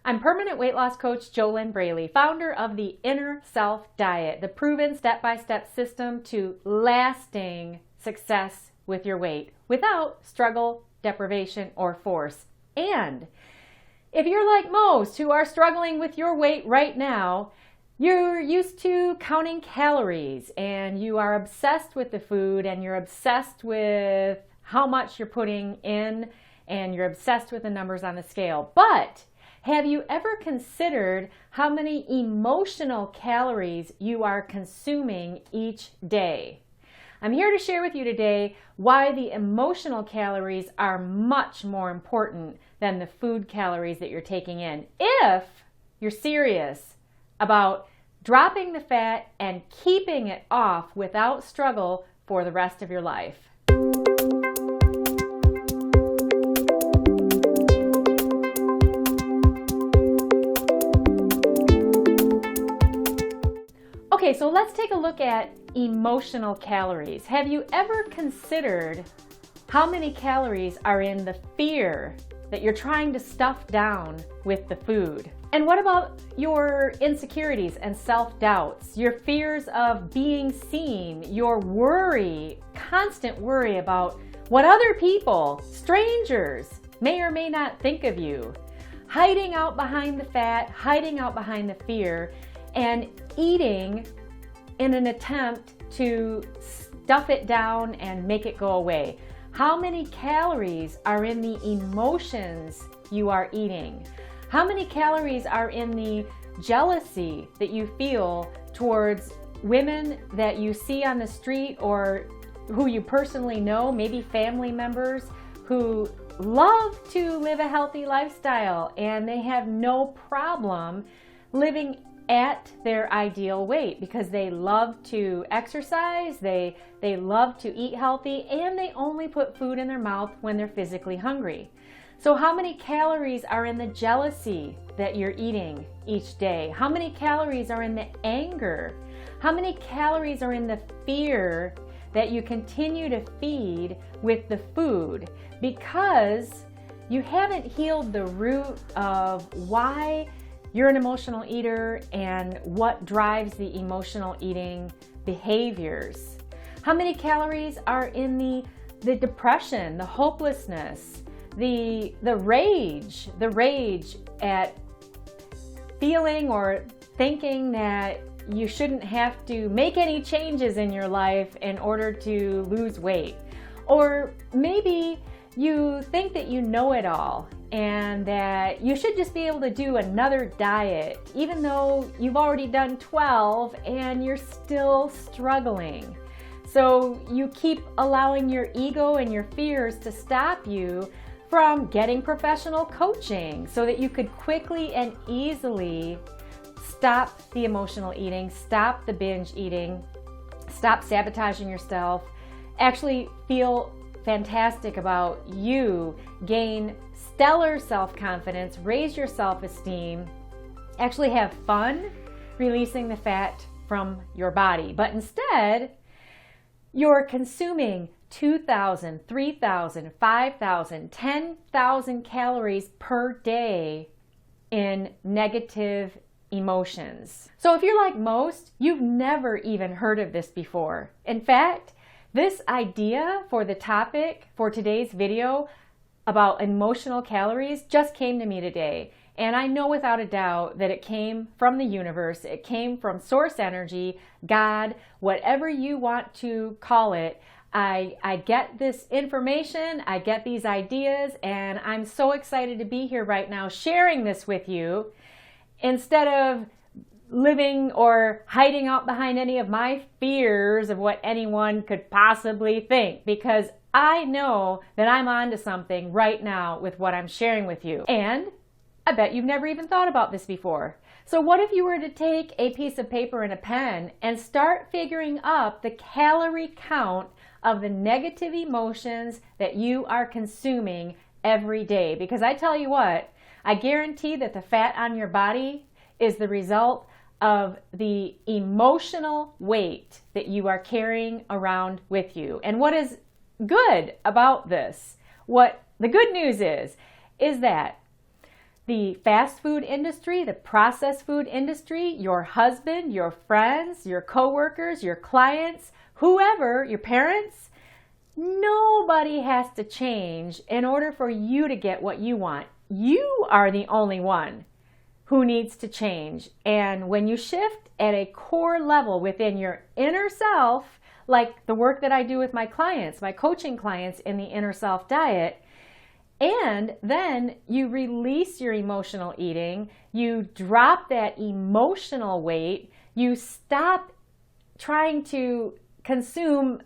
I'm permanent weight loss coach JoLynn Braley, founder of the Inner Self Diet, the proven step-by-step system to lasting success with your weight without struggle, deprivation, or force. And if you're like most who are struggling with your weight right now, you're used to counting calories and you are obsessed with the food and you're obsessed with how much you're putting in and you're obsessed with the numbers on the scale. But have you ever considered how many emotional calories you are consuming each day? I'm here to share with you today why the emotional calories are much more important than the food calories that you're taking in, if you're serious about dropping the fat and keeping it off without struggle for the rest of your life. Okay, so let's take a look at emotional calories. Have you ever considered how many calories are in the fear that you're trying to stuff down with the food? And what about your insecurities and self-doubts, your fears of being seen, your worry, constant worry about what other people, strangers, may or may not think of you, hiding out behind the fat, hiding out behind the fear, and eating in an attempt to stuff it down and make it go away? How many calories are in the emotions you are eating? How many calories are in the jealousy that you feel towards women that you see on the street or who you personally know, maybe family members who love to live a healthy lifestyle and they have no problem living at their ideal weight because they love to exercise, they love to eat healthy, and they only put food in their mouth when they're physically hungry. So how many calories are in the jealousy that you're eating each day? How many calories are in the anger? How many calories are in the fear that you continue to feed with the food because you haven't healed the root of why you're an emotional eater and what drives the emotional eating behaviors? How many calories are in the depression, the hopelessness, the rage at feeling or thinking that you shouldn't have to make any changes in your life in order to lose weight? Or maybe you think that you know it all and that you should just be able to do another diet even though you've already done 12 and you're still struggling. So you keep allowing your ego and your fears to stop you from getting professional coaching so that you could quickly and easily stop the emotional eating, stop the binge eating, stop sabotaging yourself, actually feel fantastic about you, gain stellar self-confidence, raise your self-esteem, actually have fun releasing the fat from your body. But instead, you're consuming 2,000, 3,000, 5,000, 10,000 calories per day in negative emotions. So if you're like most, you've never even heard of this before. In fact, this idea for the topic for today's video about emotional calories just came to me today. And I know without a doubt that it came from the universe. It came from source energy, God, whatever you want to call it. I get this information, I get these ideas, and I'm so excited to be here right now sharing this with you instead of living or hiding out behind any of my fears of what anyone could possibly think, because I know that I'm onto something right now with what I'm sharing with you. And I bet you've never even thought about this before. So what if you were to take a piece of paper and a pen and start figuring up the calorie count of the negative emotions that you are consuming every day? Because I tell you what, I guarantee that the fat on your body is the result of the emotional weight that you are carrying around with you. And what is good about this, what the good news is that the fast food industry, the processed food industry, your husband, your friends, your coworkers, your clients, whoever, your parents. Nobody has to change in order for you to get what you want. You are the only one who needs to change. And when you shift at a core level within your inner self, like the work that I do with my clients, my coaching clients in the Inner Self Diet, and then you release your emotional eating, you drop that emotional weight, you stop trying to consume,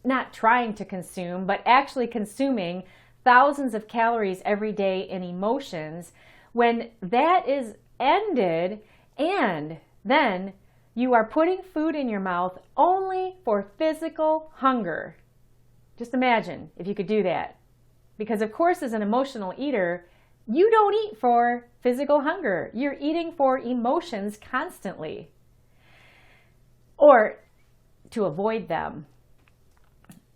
not trying to consume, but actually consuming thousands of calories every day in emotions. When that is ended, and then you are putting food in your mouth only for physical hunger. Just imagine if you could do that. Because of course, as an emotional eater, you don't eat for physical hunger. You're eating for emotions constantly, or to avoid them.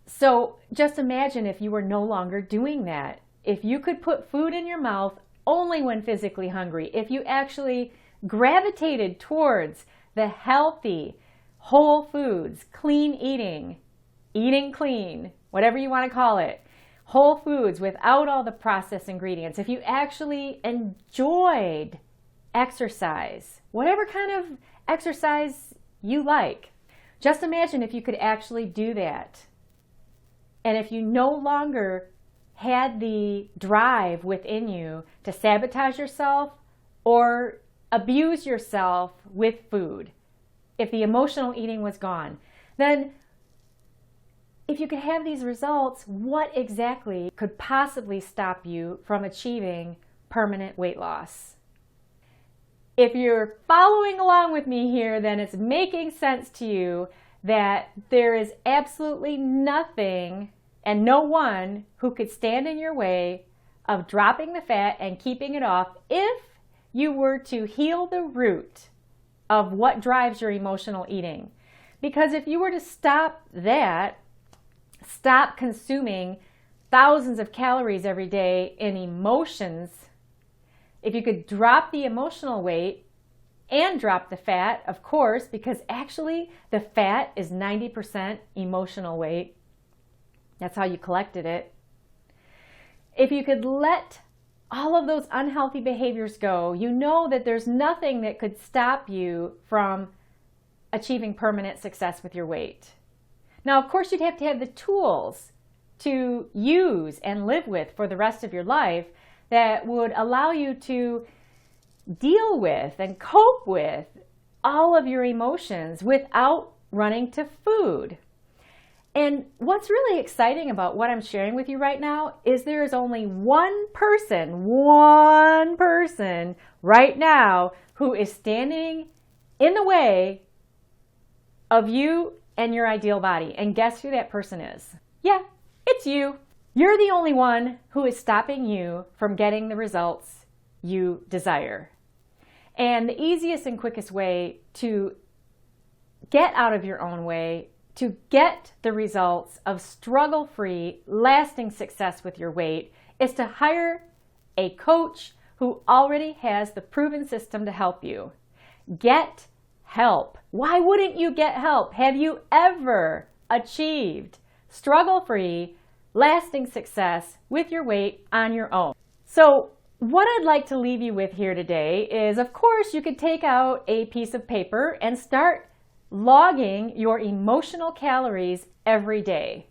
So just imagine if you were no longer doing that. If you could put food in your mouth only when physically hungry, if you actually gravitated towards the healthy, whole foods, clean eating, eating clean, whatever you want to call it, whole foods without all the processed ingredients, if you actually enjoyed exercise, whatever kind of exercise you like, just imagine if you could actually do that. And if you no longer had the drive within you to sabotage yourself or abuse yourself with food, if the emotional eating was gone, then if you could have these results, what exactly could possibly stop you from achieving permanent weight loss? If you're following along with me here, then it's making sense to you that there is absolutely nothing and no one who could stand in your way of dropping the fat and keeping it off if you were to heal the root of what drives your emotional eating. Because if you were to stop that, stop consuming thousands of calories every day in emotions, if you could drop the emotional weight and drop the fat, of course, because actually the fat is 90% emotional weight. That's how you collected it. If you could let all of those unhealthy behaviors go, you know that there's nothing that could stop you from achieving permanent success with your weight. Now, of course, you'd have to have the tools to use and live with for the rest of your life that would allow you to deal with and cope with all of your emotions without running to food. And what's really exciting about what I'm sharing with you right now is there is only one person right now who is standing in the way of you and your ideal body. And guess who that person is? Yeah, it's you. You're the only one who is stopping you from getting the results you desire. And the easiest and quickest way to get out of your own way, to get the results of struggle-free, lasting success with your weight, is to hire a coach who already has the proven system to help you. Get help. Why wouldn't you get help? Have you ever achieved struggle-free, lasting success with your weight on your own? So what I'd like to leave you with here today is, of course, you could take out a piece of paper and start logging your emotional calories every day.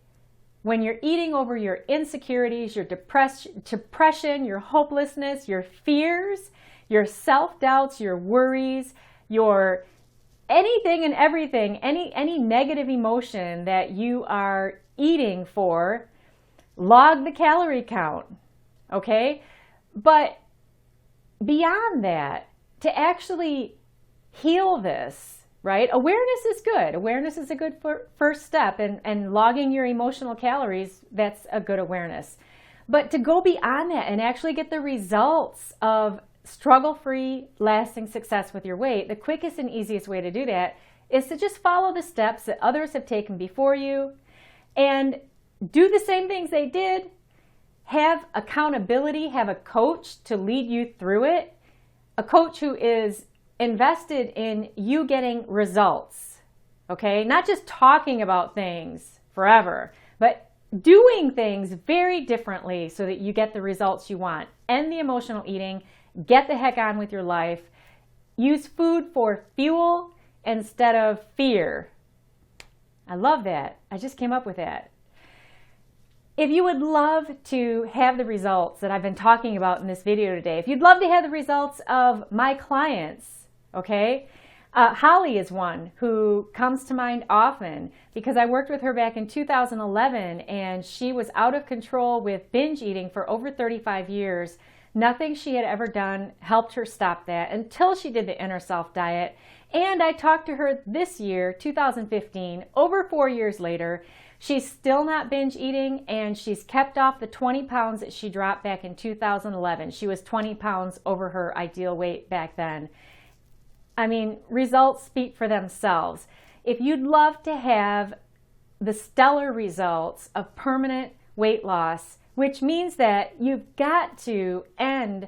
When you're eating over your insecurities, your depression, your hopelessness, your fears, your self-doubts, your worries, your anything and everything, any negative emotion that you are eating for, log the calorie count, okay? But beyond that, to actually heal this, right? Awareness is good. Awareness is a good first step, and logging your emotional calories, that's a good awareness. But to go beyond that and actually get the results of struggle-free, lasting success with your weight, the quickest and easiest way to do that is to just follow the steps that others have taken before you and do the same things they did. have accountability, have a coach to lead you through it, a coach who is invested in you getting results, okay? Not just talking about things forever, but doing things very differently so that you get the results you want. End the emotional eating, get the heck on with your life, use food for fuel instead of fear. I love that. I just came up with that. If you would love to have the results that I've been talking about in this video today, if you'd love to have the results of my clients, okay? Holly is one who comes to mind often because I worked with her back in 2011 and she was out of control with binge eating for over 35 years. Nothing she had ever done helped her stop that until she did the Inner Self diet. And I talked to her this year, 2015, over 4 years later. She's still not binge eating and she's kept off the 20 pounds that she dropped back in 2011. She was 20 pounds over her ideal weight back then. I mean, results speak for themselves. If you'd love to have the stellar results of permanent weight loss, which means that you've got to end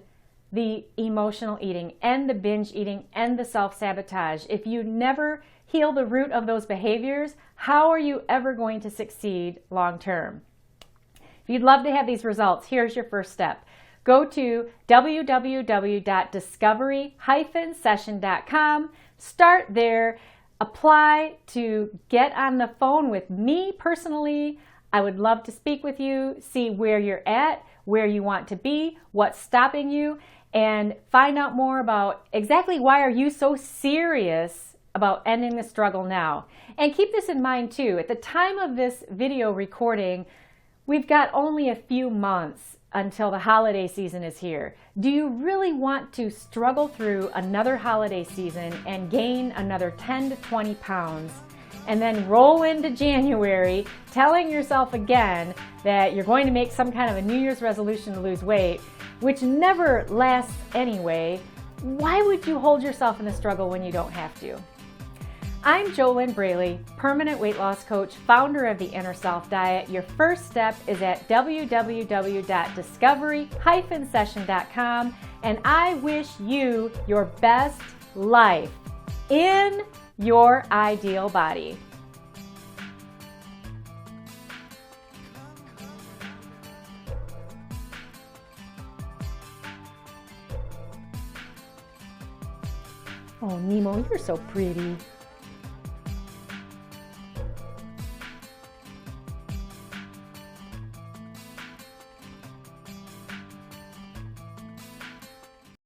the emotional eating, end the binge eating, end the self-sabotage. If you never heal the root of those behaviors, how are you ever going to succeed long term? If you'd love to have these results, here's your first step. Go to www.discovery-session.com. Start there. Apply to get on the phone with me personally. I would love to speak with you, see where you're at, where you want to be, what's stopping you, and find out more about exactly why are you so serious about ending the struggle now. And keep this in mind too, at the time of this video recording, we've got only a few months until the holiday season is here. Do you really want to struggle through another holiday season and gain another 10 to 20 pounds and then roll into January telling yourself again that you're going to make some kind of a New Year's resolution to lose weight, which never lasts anyway? Why would you hold yourself in the struggle when you don't have to? I'm JoLynn Braley, permanent weight loss coach, founder of the Inner Self Diet. Your first step is at www.discovery-session.com, and I wish you your best life in your ideal body. Oh, Nemo, you're so pretty.